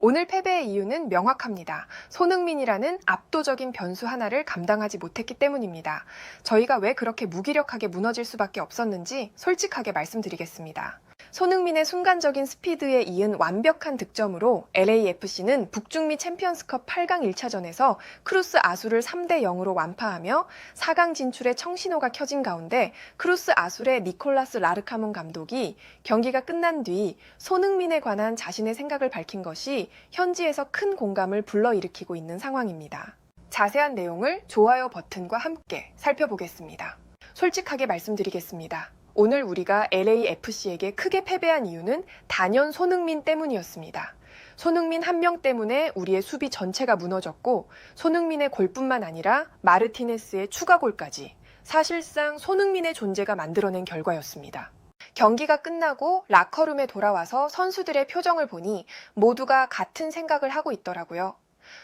오늘 패배의 이유는 명확합니다. 손흥민이라는 압도적인 변수 하나를 감당하지 못했기 때문입니다. 저희가 왜 그렇게 무기력하게 무너질 수밖에 없었는지 솔직하게 말씀드리겠습니다. 손흥민의 순간적인 스피드에 이은 완벽한 득점으로 LAFC는 북중미 챔피언스컵 8강 1차전에서 크루스 아술을 3대 0으로 완파하며 4강 진출의 청신호가 켜진 가운데 크루스 아술의 니콜라스 라르카몬 감독이 경기가 끝난 뒤 손흥민에 관한 자신의 생각을 밝힌 것이 현지에서 큰 공감을 불러일으키고 있는 상황입니다. 자세한 내용을 좋아요 버튼과 함께 살펴보겠습니다. 솔직하게 말씀드리겠습니다. 오늘 우리가 LAFC에게 크게 패배한 이유는 단연 손흥민 때문이었습니다. 손흥민 한 명 때문에 우리의 수비 전체가 무너졌고 손흥민의 골뿐만 아니라 마르티네스의 추가골까지 사실상 손흥민의 존재가 만들어낸 결과였습니다. 경기가 끝나고 라커룸에 돌아와서 선수들의 표정을 보니 모두가 같은 생각을 하고 있더라고요.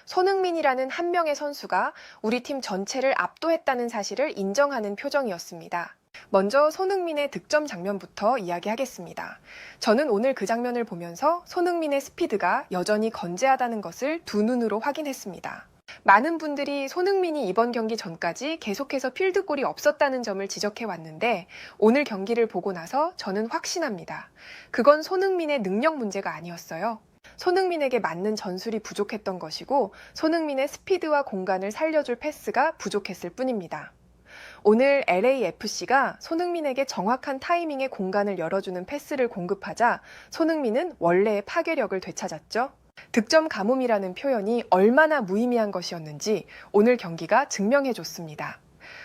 손흥민이라는 한 명의 선수가 우리 팀 전체를 압도했다는 사실을 인정하는 표정이었습니다. 먼저 손흥민의 득점 장면부터 이야기하겠습니다. 저는 오늘 그 장면을 보면서 손흥민의 스피드가 여전히 건재하다는 것을 두 눈으로 확인했습니다. 많은 분들이 손흥민이 이번 경기 전까지 계속해서 필드골이 없었다는 점을 지적해 왔는데 오늘 경기를 보고 나서 저는 확신합니다. 그건 손흥민의 능력 문제가 아니었어요. 손흥민에게 맞는 전술이 부족했던 것이고 손흥민의 스피드와 공간을 살려줄 패스가 부족했을 뿐입니다. 오늘 LAFC가 손흥민에게 정확한 타이밍의 공간을 열어주는 패스를 공급하자 손흥민은 원래의 파괴력을 되찾았죠. 득점 가뭄이라는 표현이 얼마나 무의미한 것이었는지 오늘 경기가 증명해줬습니다.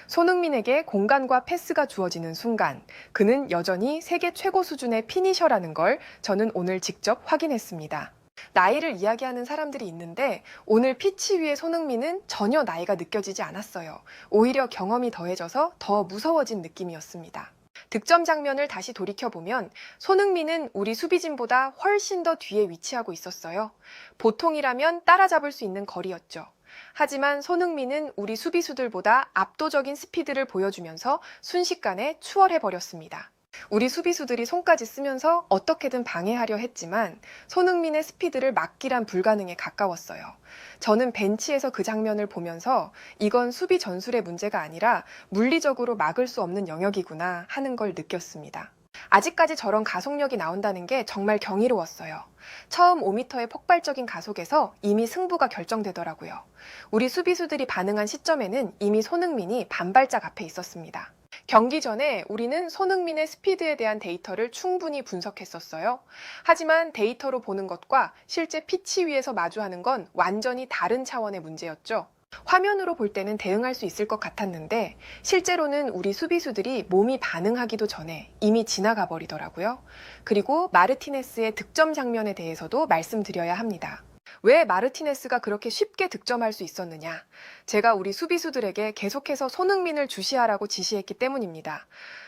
손흥민에게 공간과 패스가 주어지는 순간 그는 여전히 세계 최고 수준의 피니셔라는 걸 저는 오늘 직접 확인했습니다. 나이를 이야기하는 사람들이 있는데 오늘 피치 위의 손흥민은 전혀 나이가 느껴지지 않았어요. 오히려 경험이 더해져서 더 무서워진 느낌이었습니다. 득점 장면을 다시 돌이켜보면 손흥민은 우리 수비진보다 훨씬 더 뒤에 위치하고 있었어요. 보통이라면 따라잡을 수 있는 거리였죠. 하지만 손흥민은 우리 수비수들보다 압도적인 스피드를 보여주면서 순식간에 추월해버렸습니다. 우리 수비수들이 손까지 쓰면서 어떻게든 방해하려 했지만 손흥민의 스피드를 막기란 불가능에 가까웠어요. 저는 벤치에서 그 장면을 보면서 이건 수비 전술의 문제가 아니라 물리적으로 막을 수 없는 영역이구나 하는 걸 느꼈습니다. 아직까지 저런 가속력이 나온다는 게 정말 경이로웠어요. 처음 5m의 폭발적인 가속에서 이미 승부가 결정되더라고요. 우리 수비수들이 반응한 시점에는 이미 손흥민이 반발짝 앞에 있었습니다. 경기 전에 우리는 손흥민의 스피드에 대한 데이터를 충분히 분석했었어요. 하지만 데이터로 보는 것과 실제 피치 위에서 마주하는 건 완전히 다른 차원의 문제였죠. 화면으로 볼 때는 대응할 수 있을 것 같았는데 실제로는 우리 수비수들이 몸이 반응하기도 전에 이미 지나가 버리더라고요. 그리고 마르티네스의 득점 장면에 대해서도 말씀드려야 합니다. 왜 마르티네스가 그렇게 쉽게 득점할 수 있었느냐? 제가 우리 수비수들에게 계속해서 손흥민을 주시하라고 지시했기 때문입니다.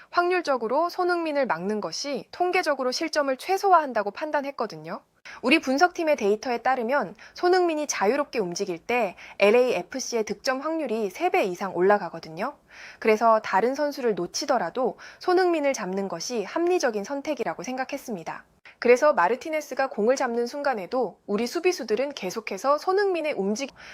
확률적으로 손흥민을 막는 것이 통계적으로 실점을 최소화한다고 판단했거든요. 우리 분석팀의 데이터에 따르면 손흥민이 자유롭게 움직일 때 LAFC의 득점 확률이 3배 이상 올라가거든요. 그래서 다른 선수를 놓치더라도 손흥민을 잡는 것이 합리적인 선택이라고 생각했습니다. 그래서 마르티네스가 공을 잡는 순간에도 우리 수비수들은 계속해서 손흥민의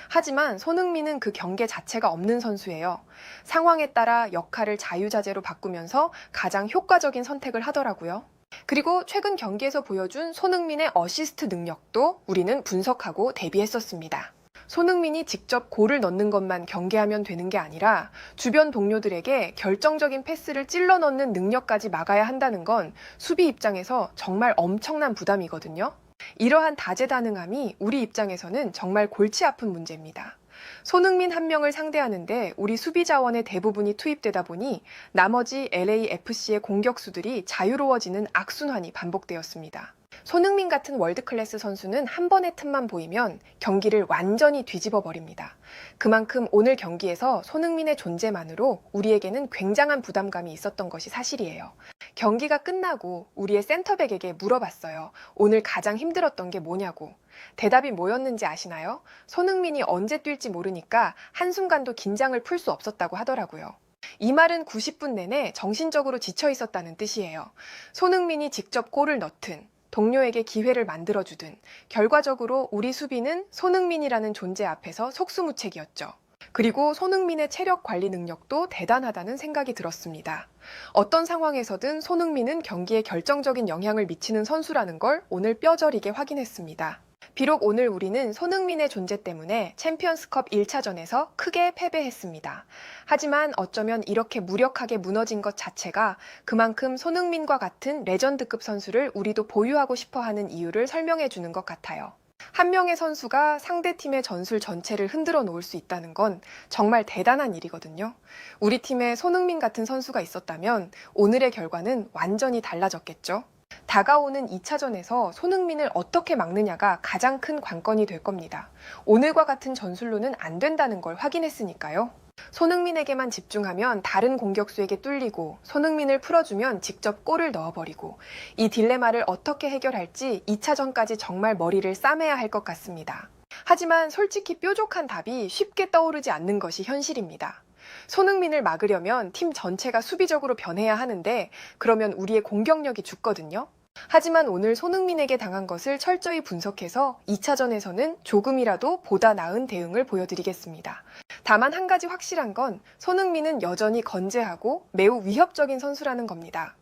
하지만 손흥민은 그 경계 자체가 없는 선수예요. 상황에 따라 역할을 자유자재로 바꾸면서 가장 효과적인 선택을 하더라고요. 그리고 최근 경기에서 보여준 손흥민의 어시스트 능력도 우리는 분석하고 대비했었습니다. 손흥민이 직접 골을 넣는 것만 경계하면 되는 게 아니라 주변 동료들에게 결정적인 패스를 찔러 넣는 능력까지 막아야 한다는 건 수비 입장에서 정말 엄청난 부담이거든요. 이러한 다재다능함이 우리 입장에서는 정말 골치 아픈 문제입니다. 손흥민 한 명을 상대하는데 우리 수비 자원의 대부분이 투입되다 보니 나머지 LAFC의 공격수들이 자유로워지는 악순환이 반복되었습니다. 손흥민 같은 월드클래스 선수는 한 번의 틈만 보이면 경기를 완전히 뒤집어 버립니다. 그만큼 오늘 경기에서 손흥민의 존재만으로 우리에게는 굉장한 부담감이 있었던 것이 사실이에요. 경기가 끝나고 우리의 센터백에게 물어봤어요. 오늘 가장 힘들었던 게 뭐냐고. 대답이 뭐였는지 아시나요? 손흥민이 언제 뛸지 모르니까 한순간도 긴장을 풀 수 없었다고 하더라고요. 이 말은 90분 내내 정신적으로 지쳐 있었다는 뜻이에요. 손흥민이 직접 골을 넣든 동료에게 기회를 만들어주든 결과적으로 우리 수비는 손흥민이라는 존재 앞에서 속수무책이었죠. 그리고 손흥민의 체력 관리 능력도 대단하다는 생각이 들었습니다. 어떤 상황에서든 손흥민은 경기에 결정적인 영향을 미치는 선수라는 걸 오늘 뼈저리게 확인했습니다. 비록 오늘 우리는 손흥민의 존재 때문에 챔피언스컵 1차전에서 크게 패배했습니다. 하지만 어쩌면 이렇게 무력하게 무너진 것 자체가 그만큼 손흥민과 같은 레전드급 선수를 우리도 보유하고 싶어하는 이유를 설명해 주는 것 같아요. 한 명의 선수가 상대팀의 전술 전체를 흔들어 놓을 수 있다는 건 정말 대단한 일이거든요. 우리 팀에 손흥민 같은 선수가 있었다면 오늘의 결과는 완전히 달라졌겠죠. 다가오는 2차전에서 손흥민을 어떻게 막느냐가 가장 큰 관건이 될 겁니다. 오늘과 같은 전술로는 안 된다는 걸 확인했으니까요. 손흥민에게만 집중하면 다른 공격수에게 뚫리고 손흥민을 풀어주면 직접 골을 넣어버리고 이 딜레마를 어떻게 해결할지 2차전까지 정말 머리를 싸매야 할 것 같습니다. 하지만 솔직히 뾰족한 답이 쉽게 떠오르지 않는 것이 현실입니다. 손흥민을 막으려면 팀 전체가 수비적으로 변해야 하는데 그러면 우리의 공격력이 죽거든요. 하지만 오늘 손흥민에게 당한 것을 철저히 분석해서 2차전에서는 조금이라도 보다 나은 대응을 보여드리겠습니다. 다만 한 가지 확실한 건 손흥민은 여전히 건재하고 매우 위협적인 선수라는 겁니다.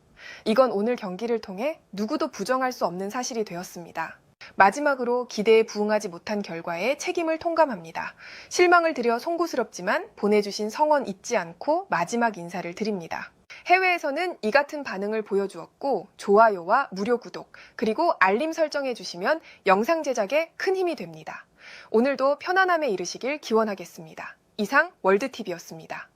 이건 오늘 경기를 통해 누구도 부정할 수 없는 사실이 되었습니다. 마지막으로 기대에 부응하지 못한 결과에 책임을 통감합니다. 실망을 드려 송구스럽지만 보내주신 성원 잊지 않고 마지막 인사를 드립니다. 해외에서는 이 같은 반응을 보여주었고 좋아요와 무료 구독 그리고 알림 설정해 주시면 영상 제작에 큰 힘이 됩니다. 오늘도 편안함에 이르시길 기원하겠습니다. 이상 월드TV였습니다.